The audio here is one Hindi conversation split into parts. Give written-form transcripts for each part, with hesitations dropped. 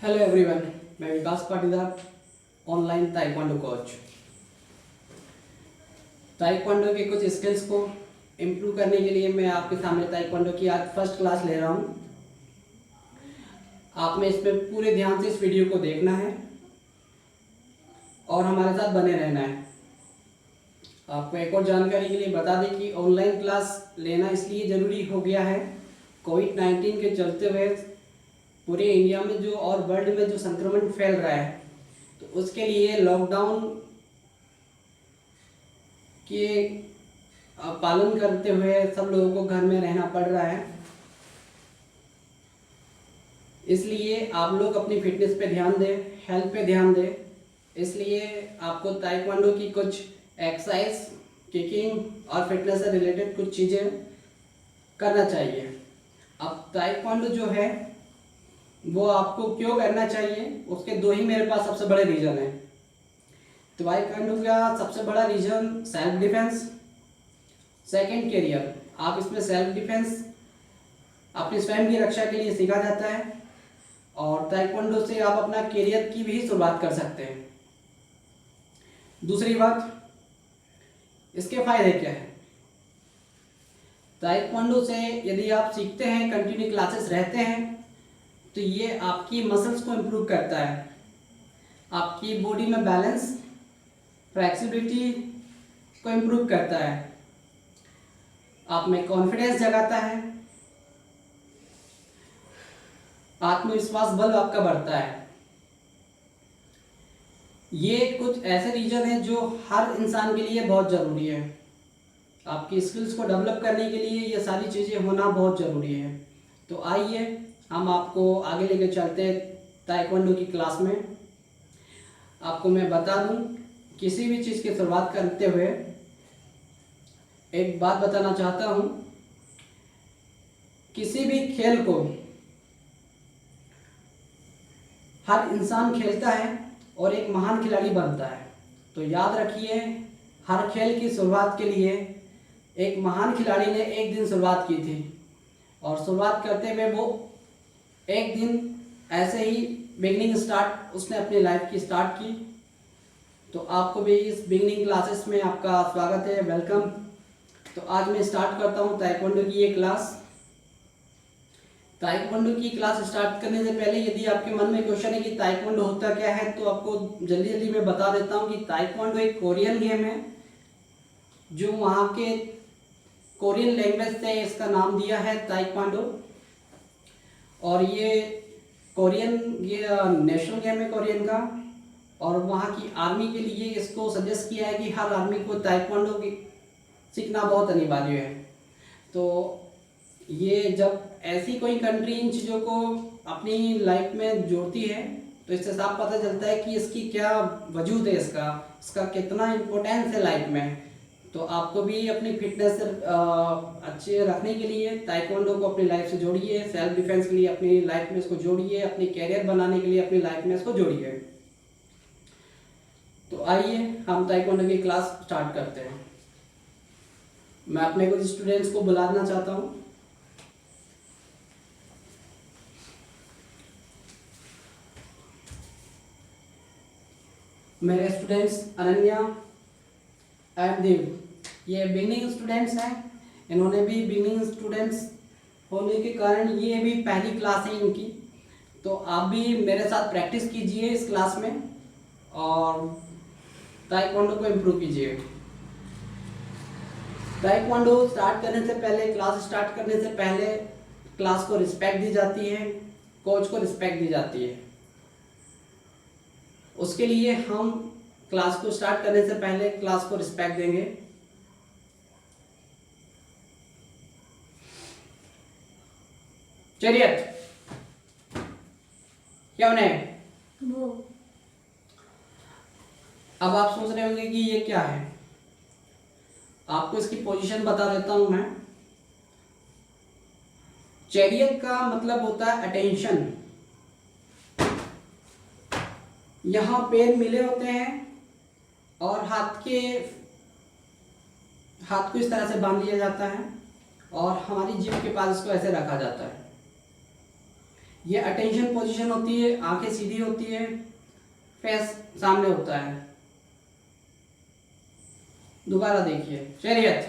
हेलो एवरीवन, मैं Vikas Patidar, online taekwondo coach. Taekwondo के कुछ स्किल्स को इम्प्रूव करने के लिए मैं आपके सामने ताइक्वांडो की आज फर्स्ट क्लास ले रहा हूँ। आपने इसमें पूरे ध्यान से इस वीडियो को देखना है और हमारे साथ बने रहना है। आपको एक और जानकारी के लिए बता दें कि ऑनलाइन क्लास लेना इसलिए ज़रूरी हो गया है, कोविड-19 के चलते हुए पूरे इंडिया में जो और वर्ल्ड में जो संक्रमण फैल रहा है, तो उसके लिए लॉकडाउन के पालन करते हुए सब लोगों को घर में रहना पड़ रहा है। इसलिए आप लोग अपनी फिटनेस पे ध्यान दें, हेल्थ पे ध्यान दें। इसलिए आपको ताइक्वांडो की कुछ एक्सरसाइज, किकिंग और फिटनेस से रिलेटेड कुछ चीज़ें करना चाहिए। अब ताइक्वांडो जो है वो आपको क्यों करना चाहिए, उसके दो ही मेरे पास सबसे बड़े रीज़न हैं। ताइक्वांडो का सबसे बड़ा reason self defence, second career. आप इसमें सेल्फ डिफेंस अपने स्वयं की रक्षा के लिए सीखा जाता है और ताइक्वांडो से आप अपना करियर की भी शुरुआत कर सकते हैं। दूसरी बात, इसके फायदे क्या है। ताइक्वांडो से यदि आप सीखते हैं, कंटिन्यू क्लासेस रहते हैं, तो ये आपकी मसल्स को इम्प्रूव करता है, आपकी बॉडी में बैलेंस, फ्लेक्सिबिलिटी को इम्प्रूव करता है, आप में कॉन्फिडेंस जगाता है, आत्मविश्वास बल आपका बढ़ता है। ये कुछ ऐसे रीजन हैं जो हर इंसान के लिए बहुत ज़रूरी है। आपकी स्किल्स को डेवलप करने के लिए ये सारी चीज़ें होना बहुत ज़रूरी है। तो आइए हम आपको आगे लेके चलते हैं ताइक्वांडो की क्लास में। आपको मैं बता दूं, किसी भी चीज़ की शुरुआत करते हुए एक बात बताना चाहता हूं। किसी भी खेल को हर इंसान खेलता है और एक महान खिलाड़ी बनता है। तो याद रखिए, हर खेल की शुरुआत के लिए एक महान खिलाड़ी ने एक दिन शुरुआत की थी और शुरुआत करते हुए वो एक दिन ऐसे ही बिगनिंग स्टार्ट उसने अपनी लाइफ की स्टार्ट की। तो आपको भी इस बिगनिंग क्लासेस में आपका स्वागत है, वेलकम। तो आज मैं स्टार्ट करता हूँ ताइक्वांडो की ये क्लास। ताइक्वांडो की क्लास स्टार्ट करने से पहले यदि आपके मन में क्वेश्चन है कि ताइक्वांडो होता क्या है, तो आपको जल्दी जल्दी मैं बता देता हूँ कि ताइक्वांडो एक कोरियन गेम है जो वहाँ के कोरियन लैंग्वेज से इसका नाम दिया है ताइक्वांडो। और ये नेशनल गेम है कोरियन का, और वहाँ की आर्मी के लिए इसको सजेस्ट किया है कि हर आर्मी को ताइक्वांडो की सीखना बहुत अनिवार्य है। तो ये जब ऐसी कोई कंट्री इन चीज़ों को अपनी लाइफ में जोड़ती है, तो इससे साफ पता चलता है कि इसकी क्या वजूद है, इसका कितना इम्पोर्टेंस है लाइफ में। तो आपको भी अपनी फिटनेस अच्छे रखने के लिए ताइक्वांडो को अपनी लाइफ से जोड़िए, सेल्फ डिफेंस के लिए अपनी लाइफ में इसको जोड़िए, अपनी कैरियर बनाने के लिए अपनी लाइफ में इसको जोड़िए। तो आइए हम ताइक्वांडो की क्लास स्टार्ट करते हैं। मैं अपने कुछ स्टूडेंट्स को बुलाना चाहता हूँ। मेरे स्टूडेंट्स अनन्या एंड देव, ये बिगिनिंग स्टूडेंट्स हैं। इन्होंने भी बिगिनिंग स्टूडेंट्स होने के कारण ये भी पहली क्लास है इनकी। तो आप भी मेरे साथ प्रैक्टिस कीजिए इस क्लास में और ताइक्वांडो को इम्प्रूव कीजिए। ताइक्वांडो स्टार्ट करने से पहले, क्लास स्टार्ट करने से पहले क्लास को रिस्पेक्ट दी जाती है, कोच को रिस्पेक्ट दी जाती है। उसके लिए हम क्लास को स्टार्ट करने से पहले क्लास को रिस्पेक्ट देंगे। चरियत क्या होने वो। अब आप सोच रहे होंगे कि ये क्या है। आपको इसकी पोजीशन बता देता हूं मैं। चैरियट का मतलब होता है अटेंशन। यहां पैर मिले होते हैं और हाथ को इस तरह से बांध लिया जाता है और हमारी जीभ के पास इसको ऐसे रखा जाता है। ये अटेंशन पोजीशन होती है, आंखें सीधी होती है, फेस सामने होता है। दोबारा देखिए, चैरियट।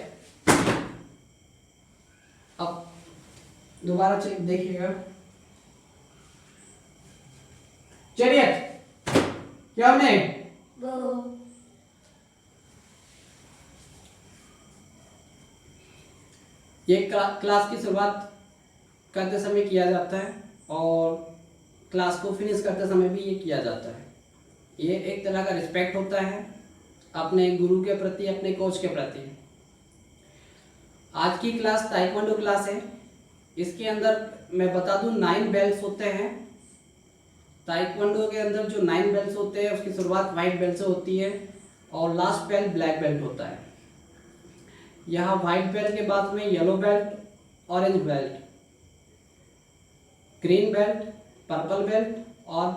अब दोबारा देखिएगा, चैरियट। क्या हमने ये क्लास की शुरुआत करते समय किया जाता है और क्लास को फिनिश करते समय भी ये किया जाता है। ये एक तरह का रिस्पेक्ट होता है अपने गुरु के प्रति, अपने कोच के प्रति। आज की क्लास ताइक्वांडो क्लास है। इसके अंदर मैं बता दूं 9 बेल्ट्स होते हैं। ताइक्वांडो के अंदर जो 9 बेल्ट्स होते हैं उसकी शुरुआत वाइट बेल्ट से होती है और लास्ट बेल्ट ब्लैक बेल्ट होता है। यहाँ व्हाइट बेल्ट के बाद में yellow belt, orange belt, green belt, purple belt और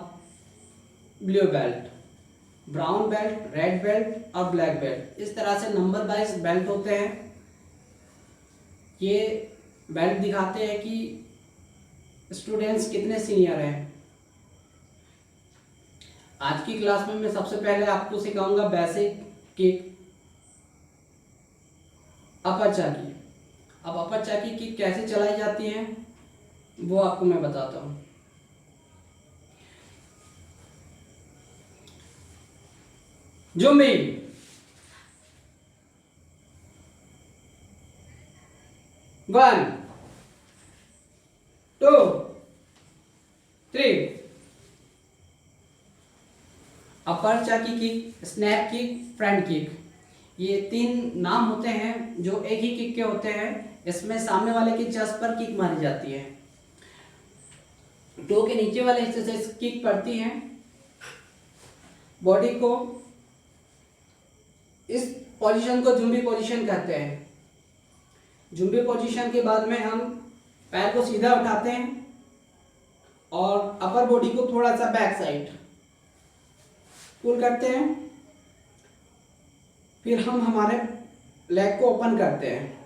blue belt, brown belt, red belt और ब्लैक बेल्ट, इस तरह से नंबर वाइज बेल्ट होते हैं। ये बेल्ट दिखाते हैं कि स्टूडेंट्स कितने सीनियर हैं। आज की क्लास में मैं सबसे पहले आपको सिखाऊंगा बेसिक किक, अपर चाकी। अब अपर चाकी किक कैसे चलाई जाती है वो आपको मैं बताता हूँ। जुम्बी, 1 2 3। अपर चाकी kick, snap kick, front kick, ये 3 नाम होते हैं जो एक ही किक के होते हैं। इसमें सामने वाले की चेस्ट पर किक मारी जाती है, टो के नीचे वाले हिस्से से किक पड़ती है, बॉडी को, इस पोजीशन को जुम्बी पोजीशन कहते हैं। जुम्बी पोजीशन के बाद में हम पैर को सीधा उठाते हैं और अपर बॉडी को थोड़ा सा बैक साइड पुल करते हैं। फिर हम हमारे लेग को ओपन करते हैं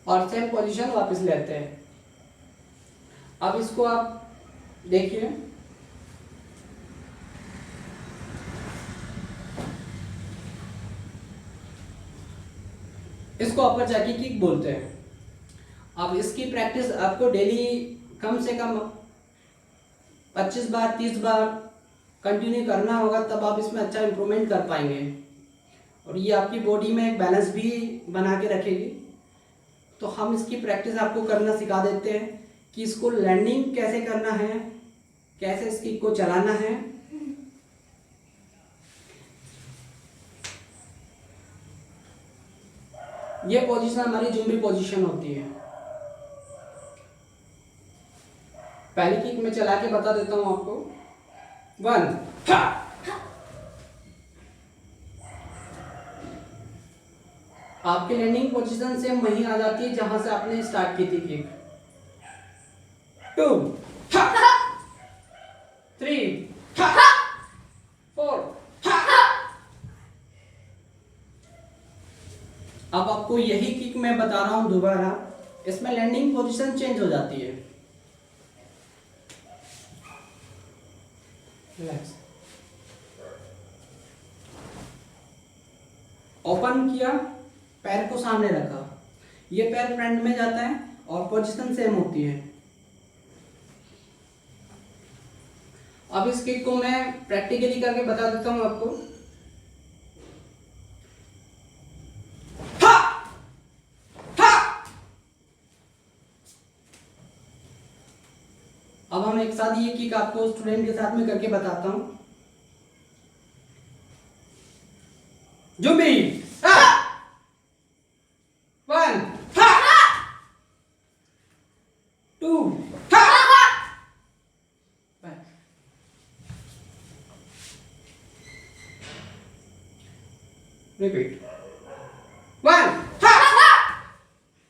और सेम पोजीशन वापस लेते हैं। अब इसको आप देखिए, इसको अपर चाकी किक बोलते हैं। अब इसकी प्रैक्टिस आपको डेली कम से कम 25 बार 30 बार कंटिन्यू करना होगा, तब आप इसमें अच्छा इंप्रूवमेंट कर पाएंगे और ये आपकी बॉडी में एक बैलेंस भी बना के रखेगी। तो हम इसकी प्रैक्टिस आपको करना सिखा देते हैं कि इसको लैंडिंग कैसे करना है, कैसे इस किक को चलाना है। ये पोजीशन हमारी जुम्बी पोजीशन होती है। पहली किक में चला के बता देता हूं आपको। 1 आपके लैंडिंग पोजीशन से वहीं आ जाती है जहां से आपने स्टार्ट की थी किक। 2 3 4। अब आपको यही किक मैं बता रहा हूं दोबारा, इसमें लैंडिंग पोजीशन चेंज हो जाती है। रिलैक्स, ओपन किया, पैर को सामने रखा, ये पैर फ्रंट में जाता है और पोजीशन सेम होती है। अब इस किक को मैं प्रैक्टिकली करके बता देता हूं आपको। अब हम एक साथ ये किक आपको स्टूडेंट के साथ में करके बताता हूं। Zombie 1 2 repeat 1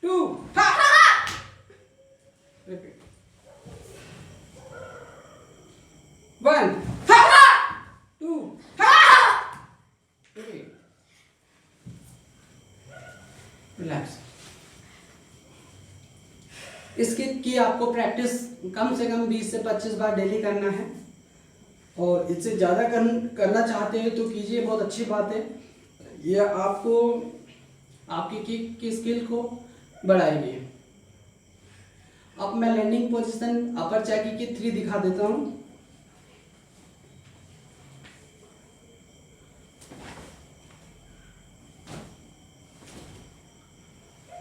2 repeat 1 2 repeat relax. इसकी की आपको प्रैक्टिस कम से कम 20 से 25 बार डेली करना है, और इससे ज़्यादा करना चाहते हैं तो कीजिए, बहुत अच्छी बात है। यह आपको आपकी किक की स्किल को बढ़ाएगी। अब मैं लैंडिंग पोजीशन अपर चैकी की 3 दिखा देता हूँ।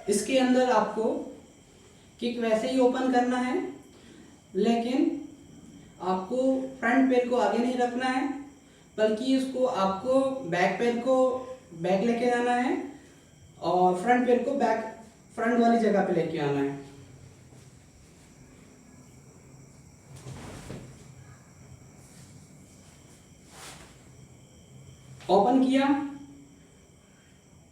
इसके अंदर आपको किक वैसे ही ओपन करना है, लेकिन आपको फ्रंट पैर को आगे नहीं रखना है, बल्कि इसको आपको बैक पैर को बैक लेके आना है और फ्रंट पैर को बैक फ्रंट वाली जगह पे लेके आना है। ओपन किया,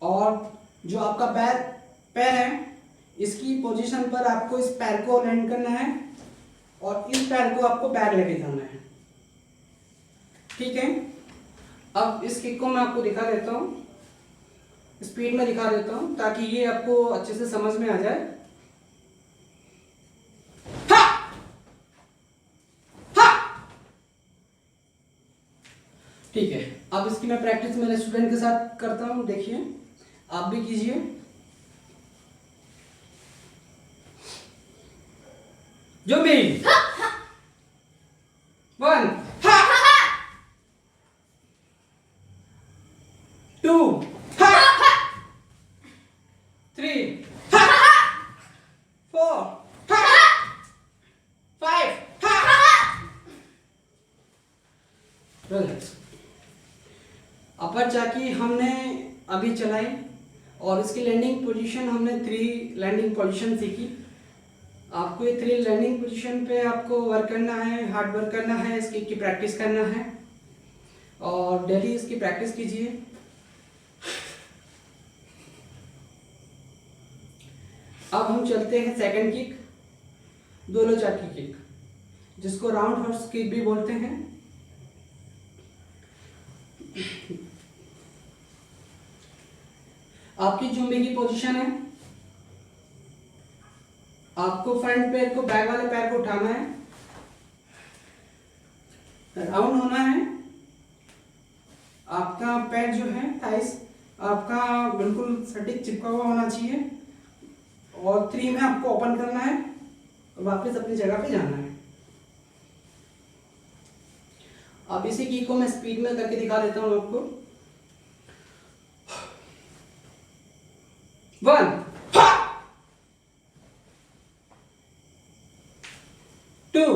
और जो आपका पैर है इसकी पोजीशन पर आपको इस पैर को लैंड करना है और इस पैर को आपको बैक लेके जाना है। ठीक है, अब इस किक को मैं आपको दिखा देता हूँ, स्पीड में दिखा देता हूँ ताकि ये आपको अच्छे से समझ में आ जाए। हा! हा! ठीक है, अब इसकी मैं प्रैक्टिस मेरे स्टूडेंट के साथ करता हूँ, देखिए आप भी कीजिए। जो भी 1 2 3 4 5 अपर चाकी हमने अभी चलाई, और इसकी लैंडिंग पोजीशन हमने 3 लैंडिंग पोजीशन सीखी। आपको ये 3 लैंडिंग पोजीशन पे आपको वर्क करना है, हार्ड वर्क करना है, इसकी की प्रैक्टिस करना है, और डेली इसकी प्रैक्टिस कीजिए। अब हम चलते हैं सेकंड किक, दोनों चाकी किक, जिसको राउंड हॉर्स किक भी बोलते हैं। आपकी जुम्बे की पोजीशन है, आपको फ्रंट पैर को बैक वाले पैर को उठाना है, राउंड होना है, आपका पैर जो है थाइस आपका बिल्कुल सटीक चिपका हुआ होना चाहिए, और 3 में आपको ओपन करना है और वापस अपनी जगह पे जाना है। अब इसी की को मैं स्पीड में करके दिखा देता हूं आपको। 1 2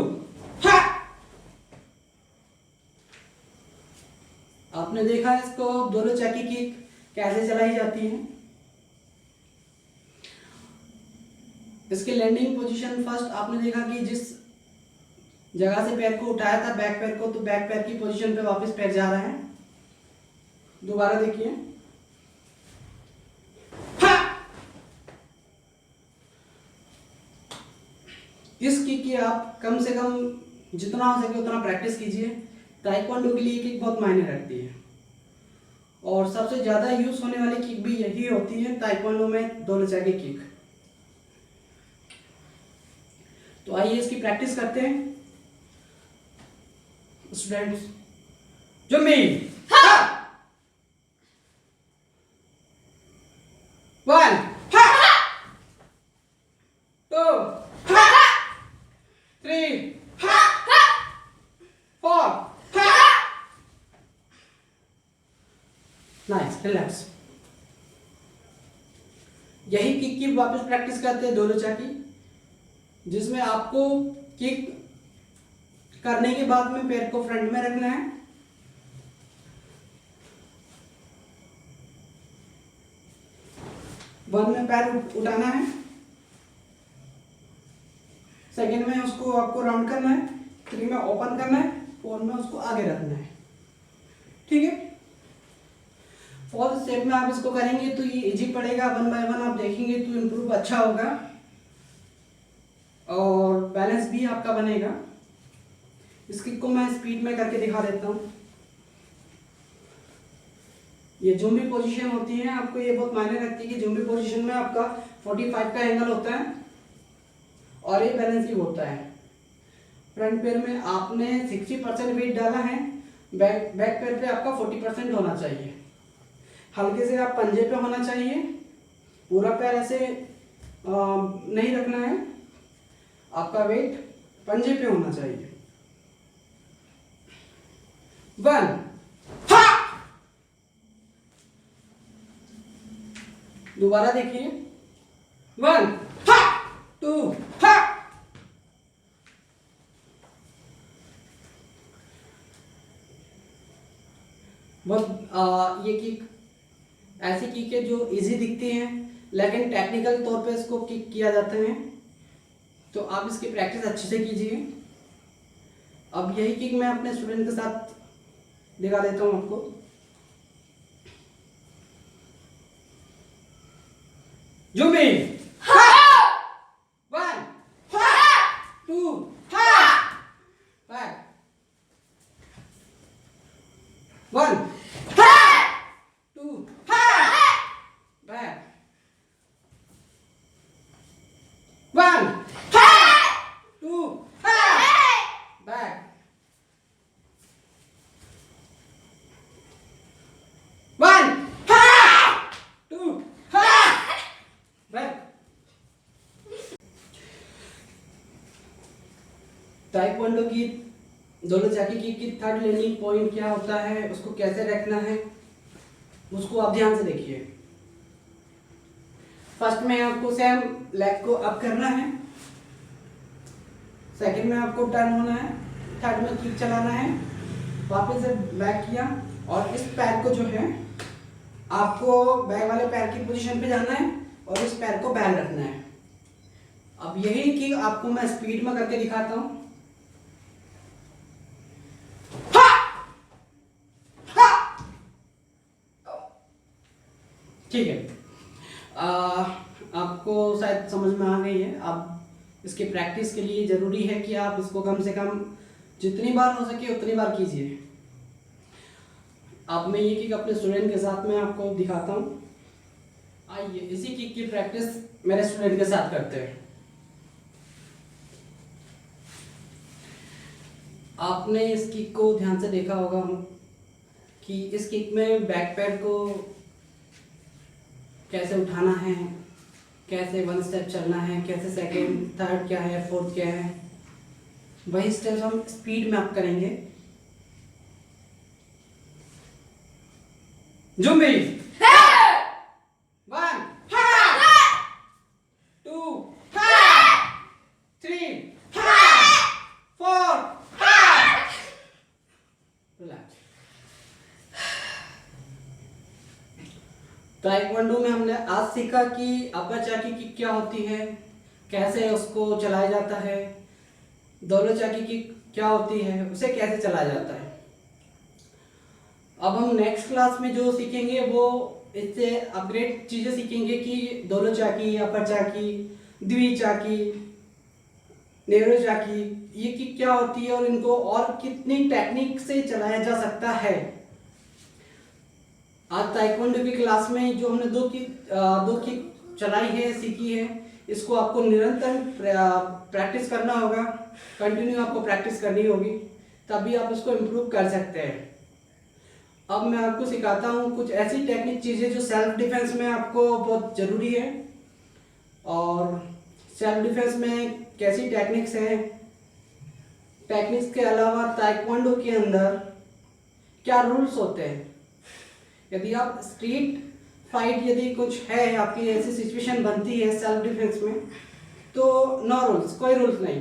आपने देखा इसको दोनों चाकी की कैसे चलाई जाती है। इसके लैंडिंग पोजीशन फर्स्ट आपने देखा कि जिस जगह से पैर को उठाया था बैक पैर को, तो बैक पैर की पोजीशन पे वापस पैर जा रहा है। दोबारा देखिए, इस किक की आप कम से कम जितना हो सके उतना प्रैक्टिस कीजिए। ताइक्वांडो के लिए किक बहुत मायने रखती है, और सबसे ज्यादा यूज होने वाली किक भी यही होती है ताइक्वांडो में, दोनों चाकी किक। तो आइए इसकी प्रैक्टिस करते हैं स्टूडेंट्स। जो मी 1 2 3 4 नाइस, रिलैक्स। यही किक की वापस प्रैक्टिस करते हैं दोनों चाकी, जिसमें आपको किक करने के बाद में पैर को फ्रंट में रखना है, वन में पैर उठाना है, सेकंड में उसको आपको राउंड करना है, 3 में ओपन करना है, 4 में उसको आगे रखना है। ठीक है, 4th स्टेप में आप इसको करेंगे तो ये इजी पड़ेगा, 1 बाय 1 आप देखेंगे तो इम्प्रूव अच्छा होगा और बैलेंस भी आपका बनेगा। इस किक को मैं स्पीड में करके दिखा देता हूँ। ये जुम्बी पोजीशन होती है, आपको ये बहुत मायने रखती है कि जुम्बी पोजीशन में आपका 45 का एंगल होता है और ये बैलेंसिंग होता है। फ्रंट पैर में आपने 60% वेट डाला है, बैक पैर पे आपका 40% होना चाहिए। हल्के से आप पंजे पे होना चाहिए, पूरा पैर ऐसे नहीं रखना है, आपका वेट पंजे पे होना चाहिए। 1 दोबारा देखिए, 1 2 बहुत ये किक ऐसी किक है जो इजी दिखती हैं, लेकिन टेक्निकल तौर पे इसको किक किया जाता है, तो आप इसकी प्रैक्टिस अच्छे से कीजिए। अब यही किक मैं अपने स्टूडेंट के साथ दिखा देता हूँ आपको। Zombie 1 2 back 1 2 back 1 2 back 1 2 back. Taekwondo की दोनों जाकी की थर्ड लर्निंग पॉइंट क्या होता है, उसको कैसे रखना है, उसको आप ध्यान से देखिए। फर्स्ट में आपको सेम लेग को अप करना है, सेकंड में आपको टर्न होना है, थर्ड में किक चलाना है, वापस से बैक किया और इस पैर को जो है आपको बैक वाले पैर की पोजीशन पे जाना है और इस पैर को बैक रखना है। अब यही किक आपको मैं स्पीड में करके दिखाता हूँ। ठीक है, आपको शायद समझ में आ गई है। अब इसकी प्रैक्टिस के लिए ज़रूरी है कि आप इसको कम से कम जितनी बार हो सके उतनी बार कीजिए। अब मैं ये किक अपने स्टूडेंट के साथ में आपको दिखाता हूँ। आइए इसी किक की प्रैक्टिस मेरे स्टूडेंट के साथ करते हैं। आपने इस किक को ध्यान से देखा होगा कि इस किक में बैक पैर को कैसे उठाना है, कैसे 1 स्टेप चलना है, कैसे सेकंड थर्ड क्या है, फोर्थ क्या है, वही स्टेप्स हम स्पीड में आप करेंगे। Zombie 1 2 3 4 relax. ताइक्वांडो में हमने आज सीखा कि अपर चाकी किक क्या होती है, कैसे उसको चलाया जाता है, दोनों चाकी किक क्या होती है, उसे कैसे चलाया जाता है। अब हम नेक्स्ट क्लास में जो सीखेंगे वो इससे अपग्रेड चीज़ें सीखेंगे कि दोनों चाकी, अपर चाकी, द्विचाकी, नेरो चाकी, ये किक क्या होती है और इनको और कितनी टेक्निक से चलाया जा सकता है। आज ताइक्वांडो की क्लास में जो हमने दो किक चलाई है, सीखी है, इसको आपको निरंतर प्रैक्टिस करना होगा, कंटिन्यू आपको प्रैक्टिस करनी होगी, तभी आप इसको इम्प्रूव कर सकते हैं। अब मैं आपको सिखाता हूँ कुछ ऐसी टेक्निक चीज़ें जो सेल्फ डिफेंस में आपको बहुत ज़रूरी है। और सेल्फ डिफेंस में कैसी टेक्निक्स हैं, टेक्निक्स के अलावा ताइक्वांडो के अंदर क्या रूल्स होते हैं। यदि आप स्ट्रीट फाइट यदि कुछ है, आपकी ऐसी सिचुएशन बनती है सेल्फ डिफेंस में, तो नो रूल्स, कोई रूल्स नहीं।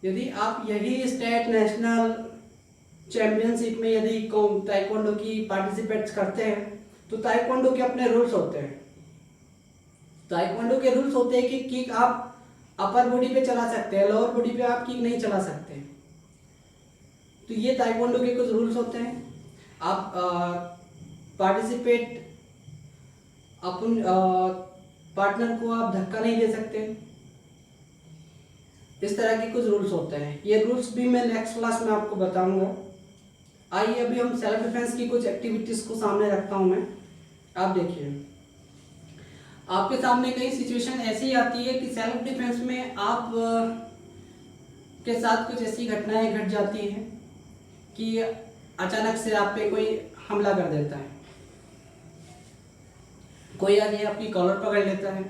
यदि आप यही स्टेट नेशनल चैंपियनशिप में यदि ताइक्वांडो की पार्टिसिपेट्स करते हैं तो ताइक्वांडो के अपने रूल्स होते हैं। ताइक्वांडो के रूल्स होते हैं कि किक आप अपर बॉडी पे चला सकते हैं, लोअर बॉडी पे आप किक नहीं चला सकते। तो ये ताइक्वांडो के कुछ रूल्स होते हैं। आप पार्टिसिपेट अपन पार्टनर को आप धक्का नहीं दे सकते, इस तरह के कुछ रूल्स होते हैं। ये रूल्स भी मैं नेक्स्ट क्लास में आपको बताऊंगा। आइए अभी हम सेल्फ डिफेंस की कुछ एक्टिविटीज़ को सामने रखता हूँ मैं। आप देखिए, आपके सामने कई सिचुएशन ऐसी आती है कि सेल्फ डिफेंस में आप के साथ कुछ ऐसी घटनाएं घट जाती हैं कि अचानक से आप पे कोई हमला कर देता है, कोई आगे आपकी कॉलर पकड़ लेता है।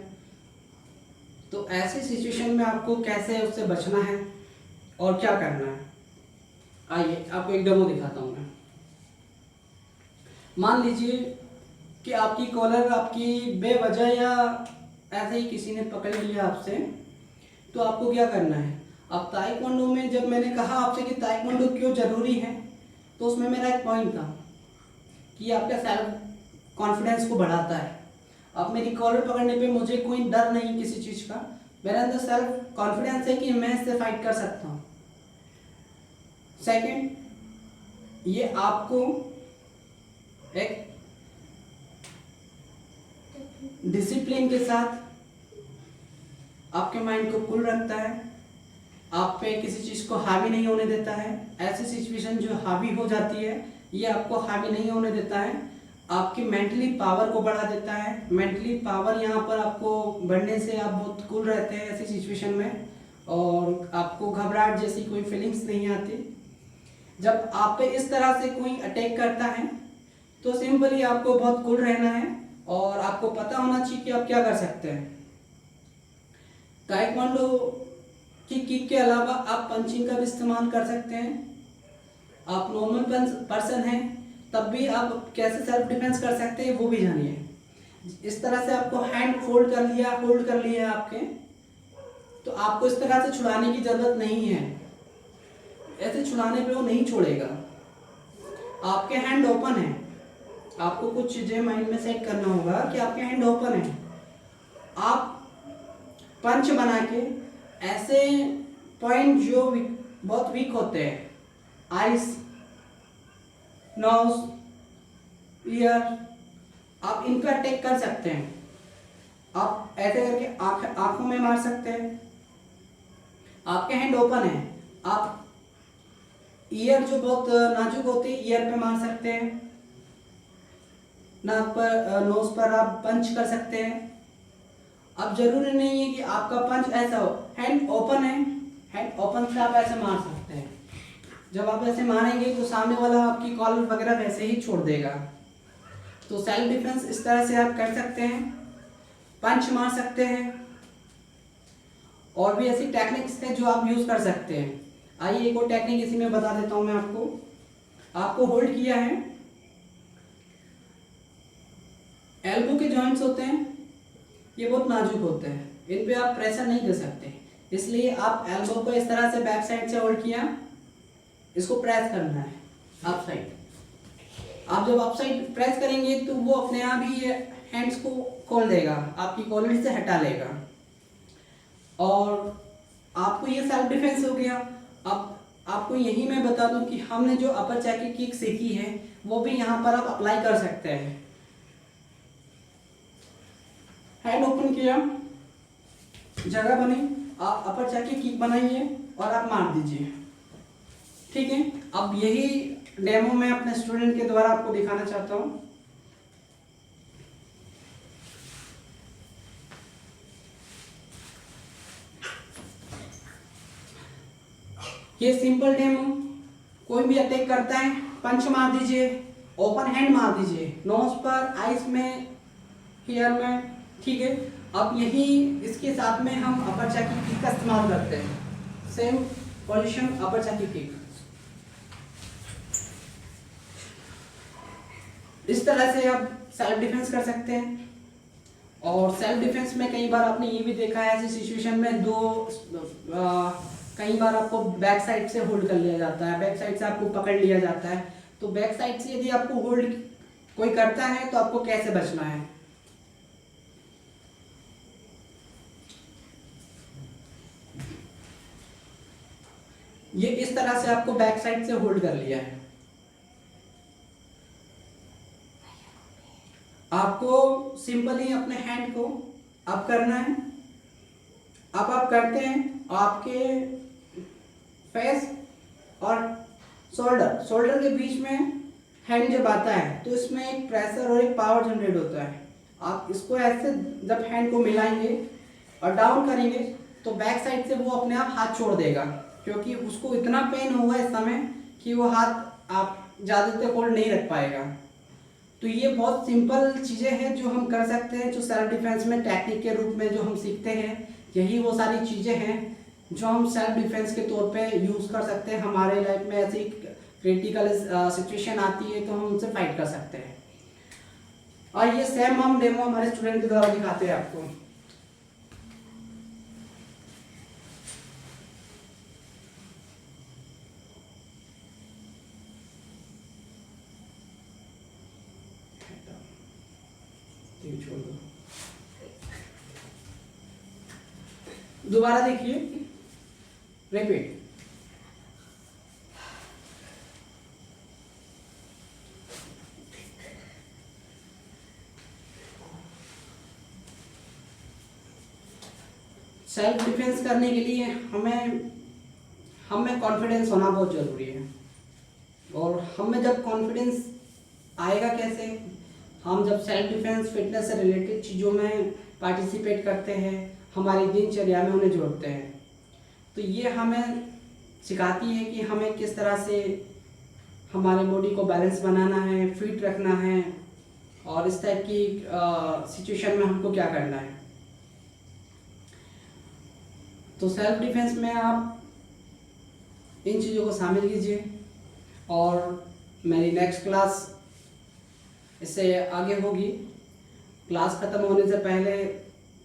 तो ऐसे सिचुएशन में आपको कैसे उससे बचना है और क्या करना है, आइए आपको एक डेमो दिखाता हूँ मैं। मान लीजिए कि आपकी कॉलर आपकी बेवजह या ऐसे ही किसी ने पकड़ लिया आपसे, तो आपको क्या करना है। अब ताइक्वांडो में जब मैंने कहा आपसे कि ताइक्वांडो क्यों ज़रूरी है, तो उसमें मेरा एक पॉइंट था कि आपका सेल्फ कॉन्फिडेंस को बढ़ाता है। अब मेरी कॉलर पकड़ने पे मुझे कोई डर नहीं किसी चीज़ का, मेरे अंदर सेल्फ कॉन्फिडेंस है कि मैं इससे फाइट कर सकता हूँ। सेकंड, ये आपको एक डिसिप्लिन के साथ आपके माइंड को कूल रखता है, आप पे किसी चीज़ को हावी नहीं होने देता है। ऐसी सिचुएशन जो हावी हो जाती है, ये आपको हावी नहीं होने देता है, आपकी मेंटली पावर को बढ़ा देता है। मेंटली पावर यहाँ पर आपको बढ़ने से आप बहुत कूल रहते हैं ऐसी सिचुएशन में, और आपको घबराहट जैसी कोई फीलिंग्स नहीं आती। जब आप पे इस तरह से कोई अटैक करता है तो सिंपली आपको बहुत कूल रहना है और आपको पता होना चाहिए कि आप क्या कर सकते हैं। ताइक्वांडो की किक के अलावा आप पंचिंग का भी इस्तेमाल कर सकते हैं। आप नॉर्मल पर्सन हैं तब भी आप कैसे सेल्फ डिफेंस कर सकते हैं वो भी जानिए। इस तरह से आपको हैंड होल्ड कर लिया आपके, तो आपको इस तरह से छुड़ाने की जरूरत नहीं है। ऐसे छुड़ाने पे वो नहीं छोड़ेगा। आपके हैंड ओपन है, आपको कुछ चीजें माइंड में सेट करना होगा कि आपके हैंड ओपन है। आप पंच बना के ऐसे पॉइंट जो बहुत वीक होते हैं, आइस, नोज, ईयर, आप इन पर अटैक कर सकते हैं। आप ऐसे करके आंखों में मार सकते हैं। आपके हैंड ओपन है, आप ईयर जो बहुत नाजुक होती है ईयर पे मार सकते हैं। नाक पर, नोज पर आप पंच कर सकते हैं। अब जरूरी नहीं है कि आपका पंच ऐसा हो, हैंड ओपन है, हैंड ओपन से आप ऐसे मार सकते हैं। जब आप ऐसे मारेंगे तो सामने वाला आपकी कॉलर वगैरह वैसे ही छोड़ देगा। तो सेल्फ डिफेंस इस तरह से आप कर सकते हैं, पंच मार सकते हैं, और भी ऐसी टेक्निक्स हैं जो आप यूज कर सकते हैं। आइए एक और टेक्निक इसी में बता देता हूं मैं आपको होल्ड किया है, एल्बो के जॉइंट्स होते हैं, ये बहुत नाजुक होते हैं, इन पे आप प्रेशर नहीं दे सकते, इसलिए आप एल्बो को इस तरह से बैक साइड से होल्ड किया, इसको प्रेस करना है अप साइड। आप जब अप साइड प्रेस करेंगे तो वो अपने आप ही हैंड्स को खोल देगा, आपकी कॉलर से हटा लेगा, और आपको ये सेल्फ डिफेंस हो गया। अब आपको यही मैं बता दूं कि हमने जो अपर चैकी किक सीखी है वो भी यहाँ पर आप अप्लाई कर सकते हैं। हैंड ओपन किया, जगह बनी, आप अपर चैकी किक बनाइए और आप मार दीजिए। ठीक है, अब यही डेमो मैं अपने स्टूडेंट के द्वारा आपको दिखाना चाहता हूँ। ये सिंपल डेमो, कोई भी अटैक करता है पंच मार दीजिए, ओपन हैंड मार दीजिए, नोज पर, आइस में, ईयर में। ठीक है, अब यही इसके साथ में हम अपर चैकी किक का इस्तेमाल करते हैं। सेम पोजीशन अपर चैकी किक, इस तरह से आप सेल्फ डिफेंस कर सकते हैं। और सेल्फ डिफेंस में कई बार आपने ये भी देखा है ऐसी सिचुएशन में कई बार आपको बैक साइड से होल्ड कर लिया जाता है, बैक साइड से आपको पकड़ लिया जाता है। तो बैक साइड से यदि आपको होल्ड कोई करता है तो आपको कैसे बचना है। ये इस तरह से आपको बैक साइड से होल्ड कर लिया है, आपको सिंपली अपने हैंड को अप करना है। अब आप करते हैं, आपके फेस और शोल्डर के बीच में हैंड जब आता है तो इसमें एक प्रेशर और एक पावर जनरेट होता है। आप इसको ऐसे जब हैंड को मिलाएंगे और डाउन करेंगे तो बैक साइड से वो अपने आप हाथ छोड़ देगा, क्योंकि उसको इतना पेन होगा इस समय कि वो हाथ आप ज़्यादा देर होल्ड नहीं रख पाएगा। तो ये बहुत सिंपल चीज़ें हैं जो हम कर सकते हैं, जो सेल्फ डिफेंस में टेक्निक के रूप में जो हम सीखते हैं। यही वो सारी चीज़ें हैं जो हम सेल्फ डिफेंस के तौर पे यूज़ कर सकते हैं। हमारे लाइफ में ऐसी क्रिटिकल सिचुएशन आती है तो हम उनसे फाइट कर सकते हैं। और ये सेम हम डेमो हमारे स्टूडेंट के द्वारा दिखाते हैं आपको। छोड़ दो, दोबारा देखिए, रिपीट। सेल्फ डिफेंस करने के लिए हमें कॉन्फिडेंस होना बहुत ज़रूरी है। और हमें जब कॉन्फिडेंस आएगा कैसे, हम जब सेल्फ डिफेंस फिटनेस से रिलेटेड चीज़ों में पार्टिसिपेट करते हैं, हमारी दिनचर्या में उन्हें जोड़ते हैं, तो ये हमें सिखाती है कि हमें किस तरह से हमारे बॉडी को बैलेंस बनाना है, फिट रखना है, और इस टाइप की सिचुएशन में हमको क्या करना है। तो सेल्फ डिफेंस में आप इन चीज़ों को शामिल कीजिए। और मेरी नेक्स्ट क्लास इससे आगे होगी। क्लास ख़त्म होने से पहले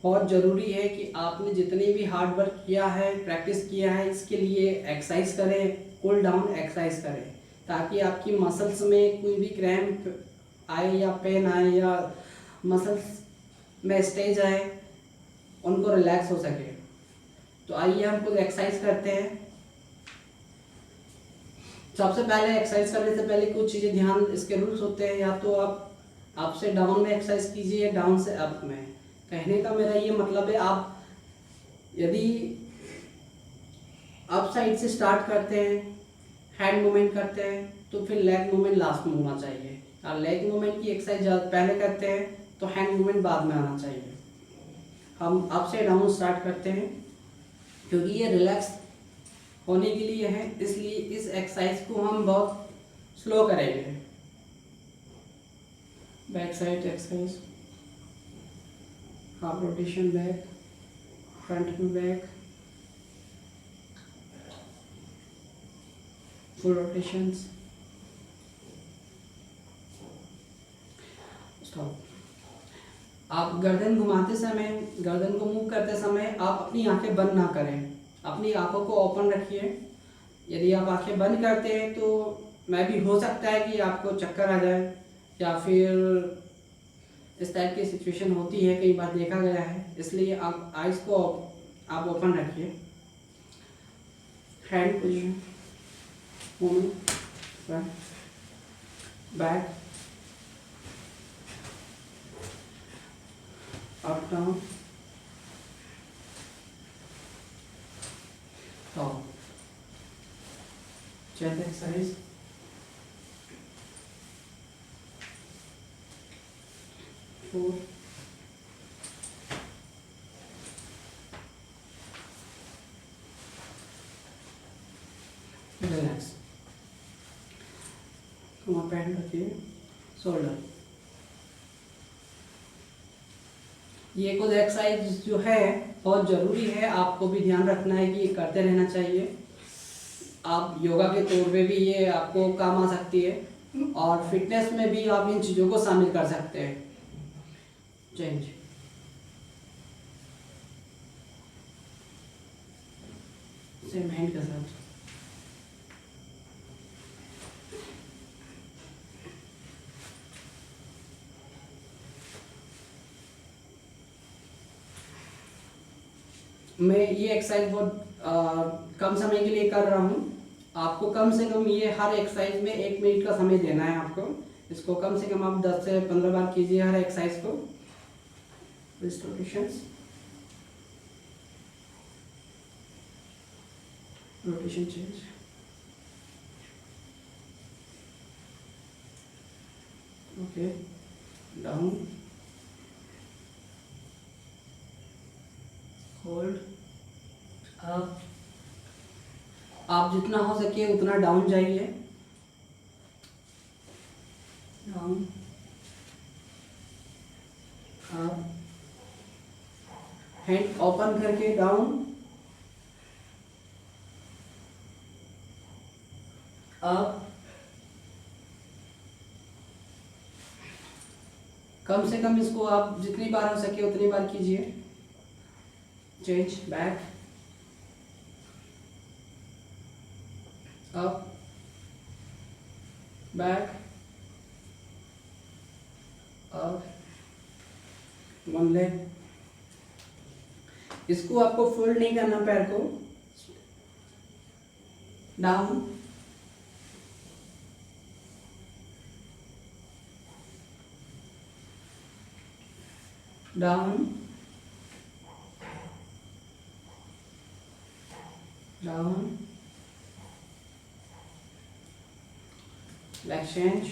बहुत ज़रूरी है कि आपने जितनी भी हार्ड वर्क किया है, प्रैक्टिस किया है, इसके लिए एक्सरसाइज करें, कूल डाउन एक्सरसाइज करें, ताकि आपकी मसल्स में कोई भी क्रैम्प आए या पेन आए या मसल्स में स्टेज आए, उनको रिलैक्स हो सके। तो आइए हम कुछ एक्सरसाइज करते हैं। सबसे पहले एक्सरसाइज करने से पहले कुछ चीज़ें ध्यान, इसके रूल्स होते हैं। या तो आप अप से डाउन में एक्सरसाइज कीजिए या डाउन से अप में। कहने का मेरा ये मतलब है, आप यदि अप साइड से स्टार्ट करते हैं, हैंड मूवमेंट करते हैं, तो फिर लेग मूवमेंट लास्ट में होना चाहिए। और लेग मूवमेंट की एक्सरसाइज पहले करते हैं तो हैंड मूवमेंट बाद में आना चाहिए। हम अप से डाउन स्टार्ट करते हैं क्योंकि ये रिलैक्स होने के लिए है, इसलिए इस एक्सरसाइज को हम बहुत स्लो करेंगे। Back side exercise, half rotation back, front में बैक, फुल रोटेशंस, स्टॉप। आप गर्दन घुमाते समय, गर्दन को मूव करते समय आप अपनी आंखें बंद ना करें, अपनी आंखों को ओपन रखिए। यदि आप आंखें बंद करते हैं तो मैं भी हो सकता है कि आपको चक्कर आ जाए या फिर इस टाइप की सिचुएशन होती है, कई बार देखा गया है। इसलिए आप आइज़ को आप ओपन रखिए। Hand position, movement, front, back, up down, top, chest exercise, four, relax, कमर पैड रखिए, शोल्डर। ये कुछ एक्सरसाइज जो है बहुत ज़रूरी है, आपको भी ध्यान रखना है कि ये करते रहना चाहिए। आप योगा के तौर पे भी ये आपको काम आ सकती है, और फिटनेस में भी आप इन चीज़ों को शामिल कर सकते हैं। चेंज, सेम हैंड के साथ। मैं ये एक्सरसाइज बहुत कम समय के लिए कर रहा हूँ। आपको कम से कम ये हर एक्सरसाइज में 1 मिनट का समय देना है आपको। इसको कम से कम आप 10 से 15 बार कीजिए हर एक्सरसाइज को। Rotations, rotation change, okay, down, hold, up. आप जितना हो सके उतना डाउन जाइए, डाउन, अप, हैंड ओपन करके डाउन, अप। कम से कम इसको आप जितनी बार हो सके उतनी बार कीजिए। Change, back, up, back, up, one leg. इसको आपको फोल्ड नहीं करना पैर को, down, down, down, back change,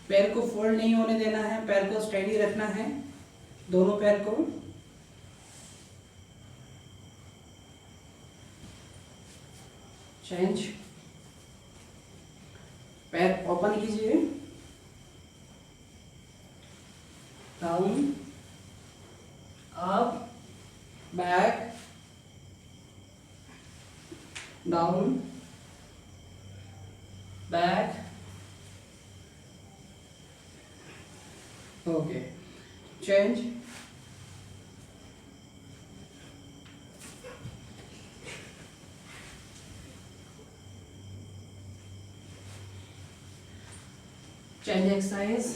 पैर को फोल्ड नहीं होने देना है, पैर को स्टेडी रखना है, दोनों पैर को। चेंज, पैर ओपन कीजिए, down, up, back, down, back, okay, change, change exercise.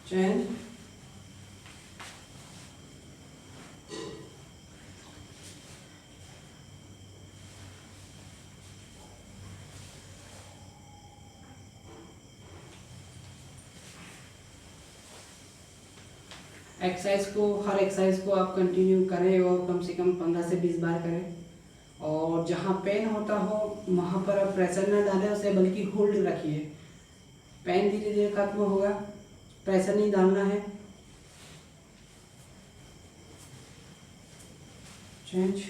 Change, exercise को, हर एक्सरसाइज को आप कंटिन्यू करें और कम से कम 15 से 20 बार करें। और जहाँ पेन होता हो वहाँ पर आप प्रेशर न डालें उसे, बल्कि होल्ड रखिए। पेन धीरे धीरे खत्म होगा, प्रेशर नहीं डालना है। चेंज,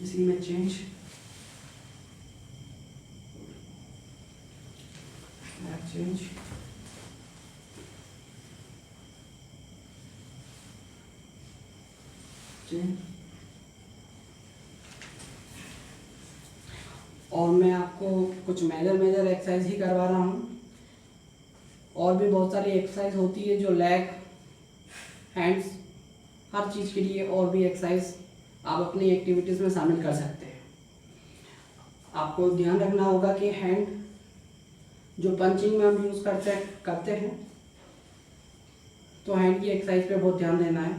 इसी में चेंज, चेंज, चेंज। और मैं आपको कुछ मेजर एक्सरसाइज ही करवा रहा हूँ। और भी बहुत सारी एक्सरसाइज होती है जो लेग, हैंड्स, हर चीज़ के लिए और भी एक्सरसाइज आप अपनी एक्टिविटीज़ में शामिल कर सकते हैं। आपको ध्यान रखना होगा कि हैंड जो पंचिंग में हम यूज़ करते हैं तो हैंड की एक्सरसाइज पे बहुत ध्यान देना है।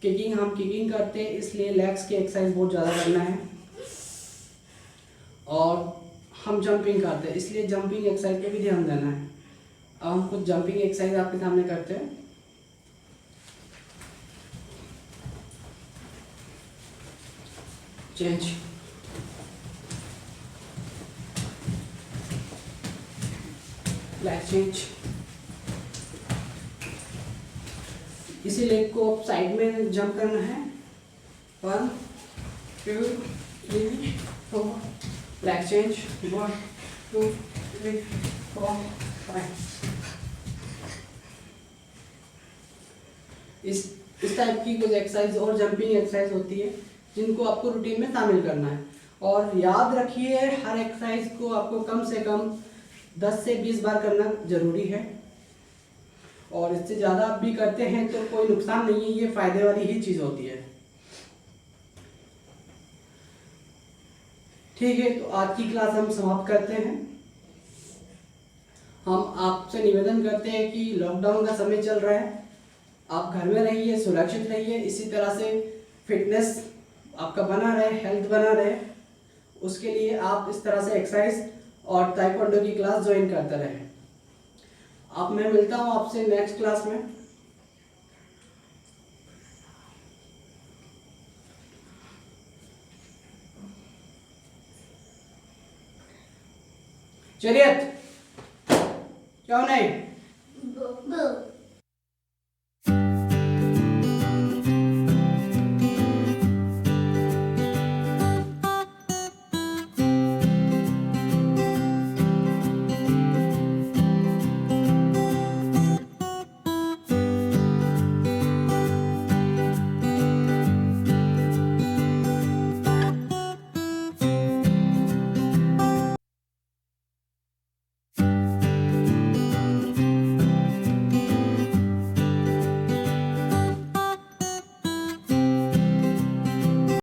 किकिंग, हम किकिंग करते हैं इसलिए लेग्स की एक्सरसाइज बहुत ज़्यादा करना है। और हम जंपिंग करते हैं इसलिए जंपिंग एक्सरसाइज पे भी ध्यान देना है। अब हम कुछ जंपिंग एक्सरसाइज आपके सामने करते हैं। Change, leg change. इसी लेग को आप साइड में जंप करना है। 1 2 3 4, लेग चेंज। 1 2 3 4 5। इस टाइप की कुछ एक्सरसाइज और जंपिंग एक्सरसाइज होती है जिनको आपको रूटीन में शामिल करना है। और याद रखिए, हर एक्सरसाइज को आपको कम से कम 10 से 20 बार करना जरूरी है। और इससे ज़्यादा आप भी करते हैं तो कोई नुकसान नहीं है, ये फायदे वाली ही चीज़ होती है। ठीक है, तो आज की क्लास हम समाप्त करते हैं। हम आपसे निवेदन करते हैं कि लॉकडाउन का समय चल रहा है, आप घर में रहिए, सुरक्षित रहिए, इसी तरह से फिटनेस आपका बना रहे, हेल्थ बना रहे, उसके लिए आप इस तरह से एक्सरसाइज और ताइक्वांडो की क्लास ज्वाइन करते रहें। अब मैं मिलता हूँ आपसे नेक्स्ट क्लास में। चलिए, क्यों नहीं?